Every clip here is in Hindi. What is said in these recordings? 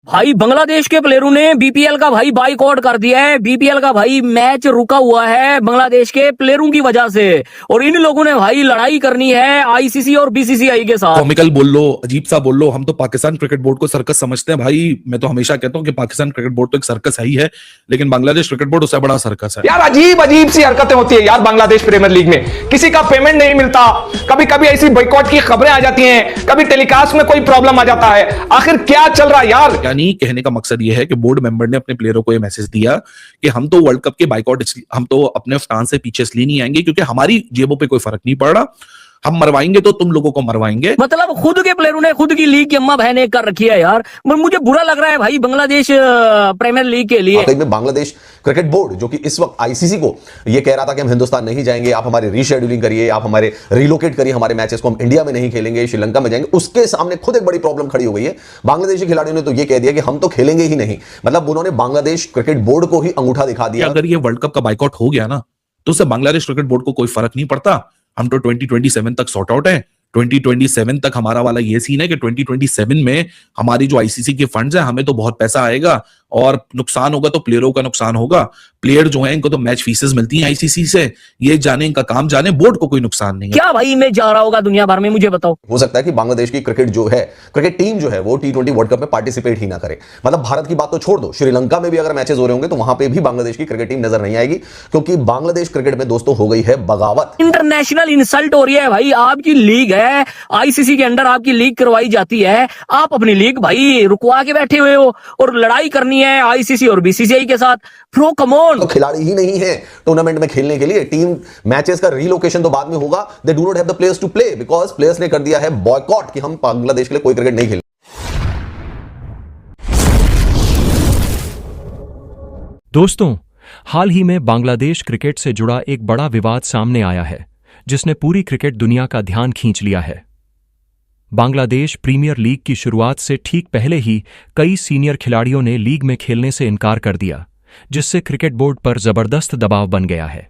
भाई बांग्लादेश के प्लेयरों ने बीपीएल का भाई बाइकआउट कर दिया है। बीपीएल का भाई मैच रुका हुआ है बांग्लादेश के प्लेयरों की वजह से, और इन लोगों ने भाई लड़ाई करनी है आईसीसी और बीसीसीआई के साथ। कॉमिकल बोल लो, अजीब सा बोल लो, हम तो पाकिस्तान क्रिकेट बोर्ड को सर्कस समझते हैं भाई। मैं तो हमेशा कहता हूं कि पाकिस्तान क्रिकेट बोर्ड तो एक सर्कस ही है, लेकिन बांग्लादेश क्रिकेट बोर्ड उससे बड़ा सर्कस है। यार अजीब अजीब सी हरकतें होती है यार बांग्लादेश प्रीमियर लीग में। किसी का पेमेंट नहीं मिलता, कभी कभी ऐसी बॉयकॉट की खबरें आ जाती हैं, कभी टेलीकास्ट में कोई प्रॉब्लम आ जाता है। आखिर क्या चल रहा है यार? यानी कहने का मकसद यह है कि बोर्ड मेंबर ने अपने प्लेयरों को यह मैसेज दिया कि हम तो वर्ल्ड कप के बाइकआउट, हम तो अपने स्टांस से पीछे इसलिए नहीं आएंगे क्योंकि हमारी जेबों पे कोई फर्क नहीं पड़ रहा। हम मरवाएंगे तो तुम लोगों को मरवाएंगे। मतलब खुद के प्लेयरों ने खुद की लीग की अम्मा बहने कर रखी है यार। मुझे बुरा लग रहा है भाई बांग्लादेश प्रीमियर लीग के लिए। में बांग्लादेश क्रिकेट बोर्ड जो कि इस वक्त आईसीसी को ये कह रहा था कि हम हिंदुस्तान नहीं जाएंगे, आप हमारे रीशेड्यूलिंग करिए, आप हमारे रिलोकेट करिए हमारे मैचेस को, हम इंडिया में नहीं खेलेंगे, श्रीलंका में जाएंगे। उसके सामने खुद एक बड़ी प्रॉब्लम खड़ी हो गई है। बांग्लादेशी खिलाड़ियों ने तो ये कह दिया कि हम तो खेलेंगे ही नहीं। मतलब उन्होंने बांग्लादेश क्रिकेट बोर्ड को ही अंगूठा दिखा दिया। अगर ये वर्ल्ड कप का बाइकआउट हो गया ना तो उससे बांग्लादेश क्रिकेट बोर्ड को कोई फर्क नहीं पड़ता। हम तो 2027 तक सॉर्ट आउट है। 2027 तक हमारा वाला ये सीन है कि 2027 में हमारी जो आईसीसी के फंड्स हैं, हमें तो बहुत पैसा आएगा और नुकसान होगा तो प्लेयरों का नुकसान होगा। प्लेयर जो हैं इनको तो मैच फीसेस मिलती हैं आईसीसी से, ये जाने इनका काम जाने, बोर्ड को कोई नुकसान नहीं है। क्या भाई मैं जा रहा होगा दुनिया भर में, मुझे बताओ। हो सकता है कि बांग्लादेश की क्रिकेट जो है, क्रिकेट टीम जो है वो T20 वर्ल्ड कप में पार्टिसिपेट ही ना करे। मतलब भारत की बात तो छोड़ दो, श्रीलंका में भी अगर मैचेस हो रहे होंगे तो वहां पे भी बांग्लादेश की क्रिकेट टीम नजर नहीं आएगी, क्योंकि बांग्लादेश क्रिकेट में दोस्तों हो गई है बगावत। इंटरनेशनल इंसल्ट हो रही है भाई। आपकी लीग है, आईसीसी के अंडर आपकी लीग करवाई जाती है, आप अपनी लीग भाई रुकवा के बैठे हुए हो और लड़ाई करनी है आईसीसी और बीसीसीआई के साथ। Pro come on. तो खिलाड़ी ही नहीं है टूर्नामेंट में खेलने के लिए। टीम मैचेस का रीलोकेशन तो बाद में होगा। They do not have the players to play because players ने कर दिया है बॉयकॉट कि हम बांग्लादेश के लिए कोई क्रिकेट नहीं खेलेंगे। दोस्तों, हाल ही में बांग्लादेश क्रिकेट से जुड़ा एक बड़ा विवाद सामने आया है जिसने पूरी क्रिकेट दुनिया का ध्यान खींच लिया है। बांग्लादेश प्रीमियर लीग की शुरुआत से ठीक पहले ही कई सीनियर खिलाड़ियों ने लीग में खेलने से इनकार कर दिया, जिससे क्रिकेट बोर्ड पर जबरदस्त दबाव बन गया है।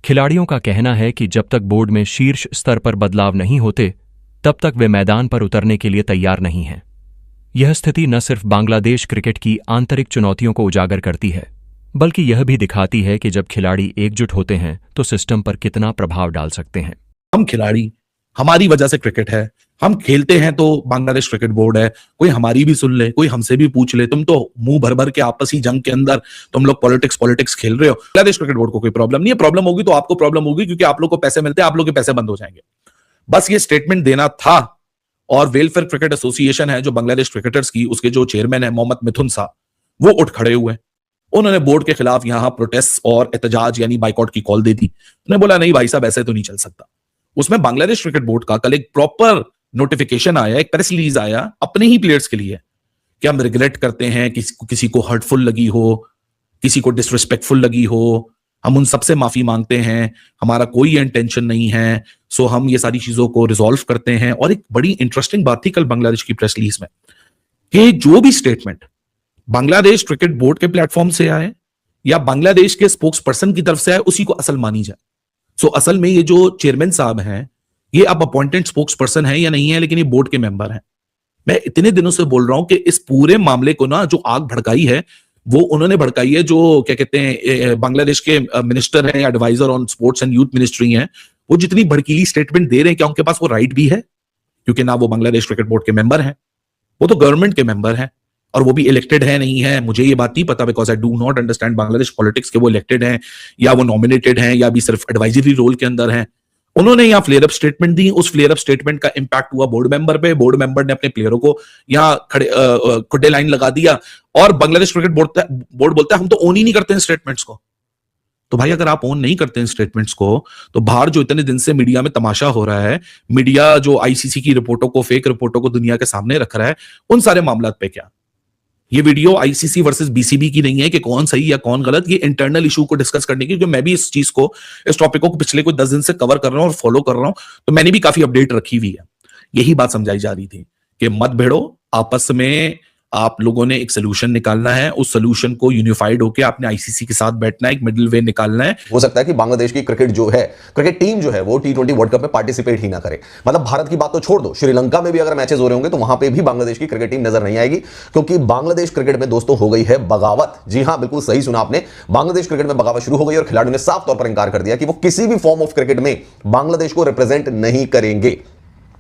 खिलाड़ियों का कहना है कि जब तक बोर्ड में शीर्ष स्तर पर बदलाव नहीं होते, तब तक वे मैदान पर उतरने के लिए तैयार नहीं हैं। यह स्थिति न सिर्फ बांग्लादेश क्रिकेट की आंतरिक चुनौतियों को उजागर करती है, बल्कि यह भी दिखाती है कि जब खिलाड़ी एकजुट होते हैं तो सिस्टम पर कितना प्रभाव डाल सकते हैं। हम खिलाड़ी, हमारी वजह से क्रिकेट है, हम खेलते हैं तो बांग्लादेश क्रिकेट बोर्ड है। कोई हमारी भी सुन ले, कोई हमसे भी पूछ ले, तुम तो मुंह भर भर के आपसी जंग के अंदर तुम लोग पॉलिटिक्स खेल रहे हो। बांग्लादेश क्रिकेट बोर्ड को कोई प्रॉब्लम नहीं है। प्रॉब्लम होगी तो आपको प्रॉब्लम होगी, क्योंकि आप लोग को पैसे मिलते हैं, आप लोग के पैसे बंद हो जाएंगे। बस ये स्टेटमेंट देना था। और वेलफेयर क्रिकेट एसोसिएशन है जो बांग्लादेश क्रिकेटर्स की, उसके जो चेयरमैन है मोहम्मद मिथुन साहब, वो उठ खड़े हुए। उन्होंने बोर्ड के खिलाफ यहां प्रोटेस्ट और एहतजाज यानी बाइकआउट की कॉल दे दी। उन्होंने बोला नहीं भाई साहब, ऐसे तो नहीं चल सकता। उसमें बांग्लादेश क्रिकेट बोर्ड का कल एक प्रॉपर नोटिफिकेशन आया, एक प्रेस रिलीज आया अपने ही प्लेयर्स के लिए कि हम रिग्रेट करते हैं कि किसी को हर्टफुल लगी हो, किसी को डिसरिस्पेक्टफुल लगी हो, हम उन सबसे माफी मांगते हैं, हमारा कोई इंटेंशन नहीं है, सो हम ये सारी चीजों को रिजॉल्व करते हैं। और एक बड़ी इंटरेस्टिंग बात थी कल बांग्लादेश की प्रेस रिलीज में कि जो भी स्टेटमेंट बांग्लादेश क्रिकेट बोर्ड के प्लेटफॉर्म से आए या बांग्लादेश के स्पोक्स पर्सन की तरफ से आए, उसी को असल मानी जाए। सो असल में ये जो चेयरमैन साहब हैं, ये अब अपॉइंटेड स्पोक्स पर्सन है या नहीं है, लेकिन ये बोर्ड के मेंबर हैं। मैं इतने दिनों से बोल रहा हूं कि इस पूरे मामले को ना जो आग भड़काई है वो उन्होंने भड़काई है, जो क्या कहते हैं बांग्लादेश के मिनिस्टर हैं, adviser on sports and youth ministry हैं। वो जितनी भड़कीली स्टेटमेंट दे रहे हैं, क्या उनके पास वो राइट भी है? क्योंकि ना वो बांग्लादेश क्रिकेट बोर्ड के मेंबर हैं, वो तो गवर्नमेंट के मेंबर हैं, और वो भी इलेक्टेड है नहीं है, मुझे ये बात नहीं पता, because I do not understand Bangladesh politics के वो इलेक्टेड हैं या वो नॉमिनेटेड हैं या भी सिर्फ एडवाइजरी रोल के अंदर हैं। उन्होंने यहाँ फ्लेयर अप स्टेटमेंट दी। उस फ्लेयर अप स्टेटमेंट का इंपैक्ट हुआ बोर्ड मेंबर पे। बोर्ड मेंबर ने अपने प्लेयरों को यहाँ खड़े खुड्डे लाइन लगा दिया, और बांग्लादेश क्रिकेट बोर्ड बोलता है हम तो ओन ही नहीं करते हैं स्टेटमेंट्स को। तो भाई अगर आप ओन नहीं करते हैं स्टेटमेंट्स को, तो बाहर जो इतने दिन से मीडिया में तमाशा हो रहा है, मीडिया जो आईसीसी की रिपोर्टों को, फेक रिपोर्टों को दुनिया के सामने रख रहा है, उन सारे मामला पे क्या? ये वीडियो आईसीसी वर्सेस बीसीबी की नहीं है कि कौन सही या कौन गलत, ये इंटरनल इशू को डिस्कस करने की। क्योंकि मैं भी इस चीज को, इस टॉपिक को पिछले कुछ 10 दिन से कवर कर रहा हूं और फॉलो कर रहा हूं, तो मैंने भी काफी अपडेट रखी हुई है। यही बात समझाई जा रही थी कि मत भिड़ो, आपस में आप लोगों ने एक सोल्यूशन निकालना है, उस सोल्यूशन को यूनिफाइड होकर आपने आईसीसी के साथ बैठना है, एक मिडिल वे निकालना है। हो सकता है कि बांग्लादेश की क्रिकेट जो है, क्रिकेट टीम जो है वो T20 वर्ल्ड कप में पार्टिसिपेट ही ना करे। मतलब भारत की बात तो छोड़ दो, श्रीलंका में भी अगर मैचेस हो रहे होंगे तो वहां पे भी बांग्लादेश की क्रिकेट टीम नजर नहीं आएगी, क्योंकि बांग्लादेश क्रिकेट में दोस्तों हो गई है बगावत। जी हां, बिल्कुल सही सुना आपने, बांग्लादेश क्रिकेट में बगावत शुरू हो गई और खिलाड़ियों ने साफ तौर पर इंकार कर दिया कि वो किसी भी फॉर्म ऑफ क्रिकेट में बांग्लादेश को रिप्रेजेंट नहीं करेंगे।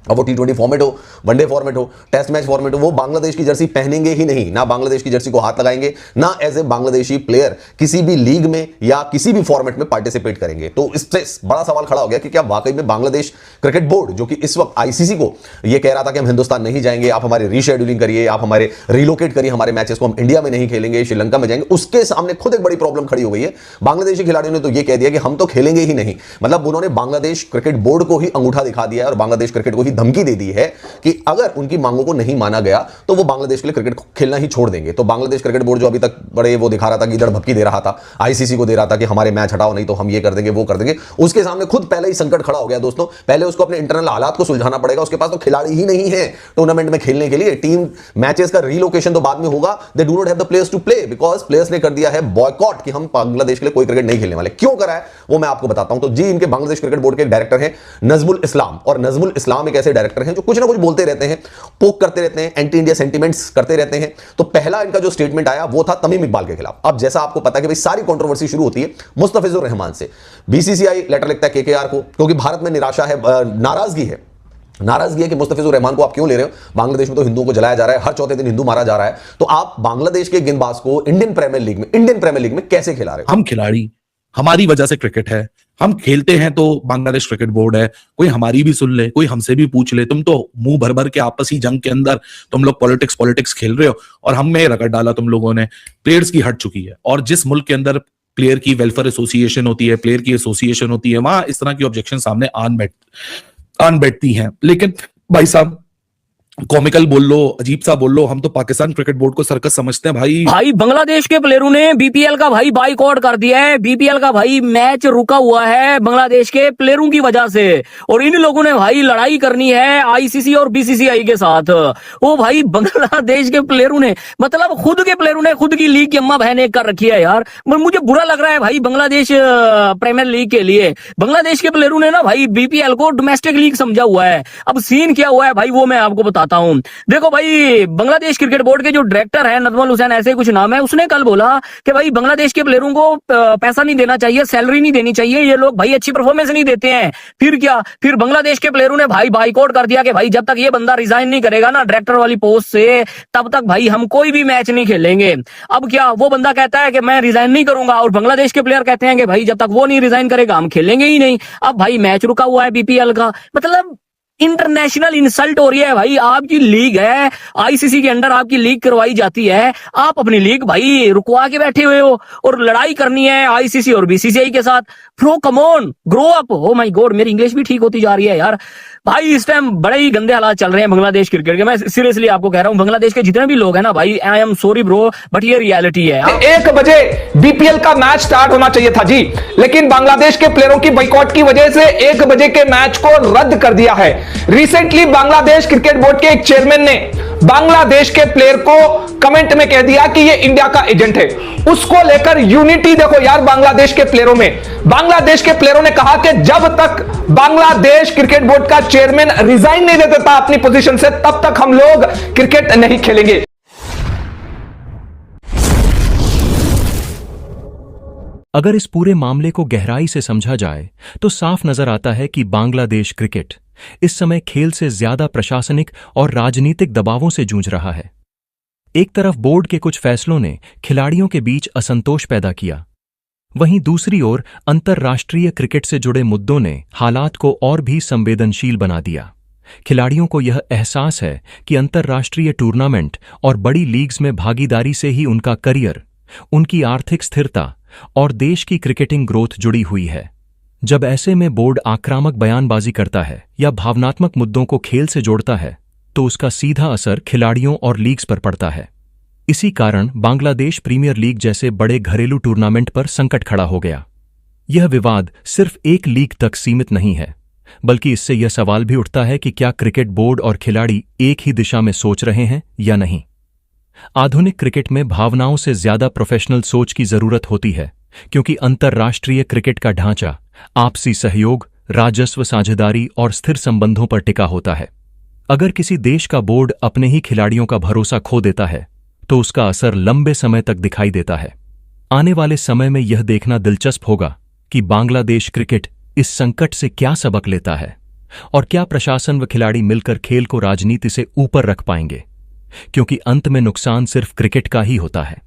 अब वो T20 फॉर्मेट हो, वनडे फॉर्मेट हो, टेस्ट मैच फॉर्मेट हो, वो बांग्लादेश की जर्सी पहनेंगे ही नहीं, ना बांग्लादेश की जर्सी को हाथ लगाएंगे, ना एज ए बांग्लादेशी प्लेयर किसी भी लीग में या किसी भी फॉर्मेट में पार्टिसिपेट करेंगे। तो इससे बड़ा सवाल खड़ा हो गया कि क्या वाकई में बांग्लादेश क्रिकेट बोर्ड, जो कि इस वक्त आईसीसी को यह कह रहा था कि हम हिंदुस्तान नहीं जाएंगे, आप हमारी रीशेड्यूलिंग करिए, आप हमारे रिलोकेट करिए हमारे मैचेस को, हम इंडिया में नहीं खेलेंगे, श्रीलंका में जाएंगे, उसके सामने खुद एक बड़ी प्रॉब्लम खड़ी हो गई है। बांग्लादेशी खिलाड़ियों ने तो यह कह दिया कि हम तो खेलेंगे ही नहीं। मतलब उन्होंने बांग्लादेश क्रिकेट बोर्ड को ही अंगूठा दिखा दिया है और बांग्लादेश क्रिकेट को ही धमकी दे दी है कि अगर उनकी मांगों को नहीं माना गया तो वो बांग्लादेश के लिए क्रिकेट खेलना ही छोड़ देंगे। तो बांग्लादेश क्रिकेट बोर्ड जो अभी तक बड़े वो दिखा रहा था कि इधर भपकी दे रहा था, आईसीसी को दे रहा था कि हमारे मैच हटाओ नहीं तो हम ये कर देंगे वो कर देंगे, उसके सामने खुद पहले ही संकट खड़ा हो गया दोस्तों। पहले उसको अपने इंटरनल हालात को सुलझाना पड़ेगा, उसके पास तो खिलाड़ी ही नहीं है टूर्नामेंट में खेलने के लिए। टीम मैचेस का रीलोकेशन तो बाद में होगा, they do not have the players to play, because players ने कर दिया है बॉयकॉट कि हम बांग्लादेश के लिए कोई क्रिकेट नहीं खेलने वाले। क्यों करा है वो मैं आपको बताता हूं। तो जी, इनके बांग्लादेश क्रिकेट बोर्ड के डायरेक्टर हैं नजमुल इस्लाम, और नजमुल इस्लाम एक ऐसे डायरेक्टर हैं जो कुछ ना कुछ बोलते रहते हैं, पोक करते रहते हैं, एंटी इंडिया सेंटीमेंट्स करते रहते हैं। तो पहला इनका जो स्टेटमेंट आया वो था तमीम इकबाल के खिलाफ। अब जैसा आपको पता है कि भाई सारी कंट्रोवर्सी शुरू होती है मुस्तफिजुर रहमान से। बीसीसीआई लेटर लिखता है केकेआर को, क्योंकि भारत में निराशा है, नाराजगी है कि मुस्तफिजुर रहमान को आप क्यों ले रहे हो, बांग्लादेश में तो हिंदुओं को जलाया जा रहा है, हर चौथे दिन हिंदू मारा जा रहा है, तो आप बांग्लादेश के गेंदबाज को इंडियन प्रीमियर लीग में कैसे खिला रहे हो। हम खिलाड़ी, हमारी वजह से क्रिकेट है, हम खेलते हैं तो बांग्लादेश क्रिकेट बोर्ड है, कोई हमारी भी सुन ले, कोई हमसे भी पूछ ले, तुम तो मुंह भर भर के आपसी जंग के अंदर तुम लोग पॉलिटिक्स खेल रहे हो और हम में रगड़ डाला तुम लोगों ने। प्लेयर्स की हट चुकी है, और जिस मुल्क के अंदर प्लेयर की वेलफेयर एसोसिएशन होती है, प्लेयर की एसोसिएशन होती है, वहां इस तरह की ऑब्जेक्शन सामने आन बैठती हैं। लेकिन भाई साहब, कॉमिकल बोल लो, अजीब सा बोल लो, हम तो पाकिस्तान क्रिकेट बोर्ड को सर्कस समझते हैं भाई। बांग्लादेश के प्लेयरों ने बीपीएल का भाई बाइकआउट कर दिया है। बीपीएल का भाई मैच रुका हुआ है बांग्लादेश के प्लेयरों की वजह से, और इन लोगों ने भाई लड़ाई करनी है आईसीसी और बीसीसीआई के साथ। वो भाई बांग्लादेश के प्लेयरों ने, मतलब खुद के प्लेयरों ने खुद की लीग की अम्मा बहन एक कर रखी है यार। मुझे बुरा लग रहा है भाई बांग्लादेश प्रीमियर लीग के लिए। बांग्लादेश के प्लेयरों ने ना भाई बीपीएल को डोमेस्टिक लीग समझा हुआ है। अब सीन क्या हुआ है भाई वो मैं आपको बताता हूं। देखो भाई, बांग्लादेश क्रिकेट बोर्ड के जो डायरेक्टर है नजमुल हुसैन, ऐसे कुछ नाम है, उसने कल बोला कि भाई बांग्लादेश के प्लेयरों को पैसा नहीं देना चाहिए, सैलरी नहीं देनी चाहिए, ये लोग भाई अच्छी परफॉर्मेंस नहीं देते हैं। फिर क्या, फिर बांग्लादेश के प्लेयरों ने भाई बाइकआउट कर दिया कि भाई जब तक ये बंदा रिजाइन नहीं करेगा ना डायरेक्टर वाली पोस्ट से, तब तक भाई हम कोई भी मैच नहीं खेलेंगे। अब क्या, वो बंदा कहता है कि मैं रिजाइन नहीं करूंगा, और बांग्लादेश के प्लेयर कहते हैं कि भाई जब तक वो नहीं रिजाइन करेगा हम खेलेंगे ही नहीं। अब भाई मैच रुका हुआ है बीपीएल का, मतलब इंटरनेशनल इंसल्ट हो रही है भाई। आपकी लीग है, आईसीसी के अंडर आपकी लीग करवाई जाती है, आप अपनी लीग भाई रुकवा के बैठे हुए हो, और लड़ाई करनी है आईसीसी और बीसीसीआई के साथ। Pro come on, grow up. Oh my God, मेरी इंग्लिश भी ठीक होती जा रही है यार। भाई इस टाइम बड़े ही गंदे हालात चल रहे हैं बांग्लादेश क्रिकेट के। मैं सीरियसली आपको कह रहा हूं, बांग्लादेश के जितने भी लोग हैं ना भाई, I am sorry bro, but ये रियलिटी है। 1 बजे बीपीएल का मैच स्टार्ट होना चाहिए था जी, लेकिन बांग्लादेश के प्लेयरों की बाइकआउट की वजह से 1 बजे के मैच को रद्द कर दिया है। रिसेंटली बांग्लादेश क्रिकेट बोर्ड के एक चेयरमैन ने बांग्लादेश के प्लेयर को कमेंट में कह दिया कि ये इंडिया का एजेंट है। उसको लेकर यूनिटी देखो यार बांग्लादेश के प्लेयरों में। बांग्लादेश के प्लेयरों ने कहा कि जब तक बांग्लादेश क्रिकेट बोर्ड का चेयरमैन रिजाइन नहीं दे देता अपनी पोजीशन से, तब तक हम लोग क्रिकेट नहीं खेलेंगे। अगर इस पूरे मामले को गहराई से समझा जाए तो साफ नजर आता है कि बांग्लादेश क्रिकेट इस समय खेल से ज्यादा प्रशासनिक और राजनीतिक दबावों से जूझ रहा है। एक तरफ बोर्ड के कुछ फैसलों ने खिलाड़ियों के बीच असंतोष पैदा किया, वहीं दूसरी ओर अंतर्राष्ट्रीय क्रिकेट से जुड़े मुद्दों ने हालात को और भी संवेदनशील बना दिया। खिलाड़ियों को यह एहसास है कि अंतर्राष्ट्रीय टूर्नामेंट और बड़ी लीग्स में भागीदारी से ही उनका करियर, उनकी आर्थिक स्थिरता और देश की क्रिकेटिंग ग्रोथ जुड़ी हुई है। जब ऐसे में बोर्ड आक्रामक बयानबाजी करता है या भावनात्मक मुद्दों को खेल से जोड़ता है, तो उसका सीधा असर खिलाड़ियों और लीग्स पर पड़ता है। इसी कारण बांग्लादेश प्रीमियर लीग जैसे बड़े घरेलू टूर्नामेंट पर संकट खड़ा हो गया। यह विवाद सिर्फ एक लीग तक सीमित नहीं है, बल्कि इससे यह सवाल भी उठता है कि क्या क्रिकेट बोर्ड और खिलाड़ी एक ही दिशा में सोच रहे हैं या नहीं। आधुनिक क्रिकेट में भावनाओं से ज्यादा प्रोफेशनल सोच की जरूरत होती है, क्योंकि अंतर्राष्ट्रीय क्रिकेट का ढांचा आपसी सहयोग, राजस्व साझेदारी और स्थिर संबंधों पर टिका होता है। अगर किसी देश का बोर्ड अपने ही खिलाड़ियों का भरोसा खो देता है तो उसका असर लंबे समय तक दिखाई देता है। आने वाले समय में यह देखना दिलचस्प होगा कि बांग्लादेश क्रिकेट इस संकट से क्या सबक लेता है और क्या प्रशासन व खिलाड़ी मिलकर खेल को राजनीति से ऊपर रख पाएंगे, क्योंकि अंत में नुकसान सिर्फ क्रिकेट का ही होता है।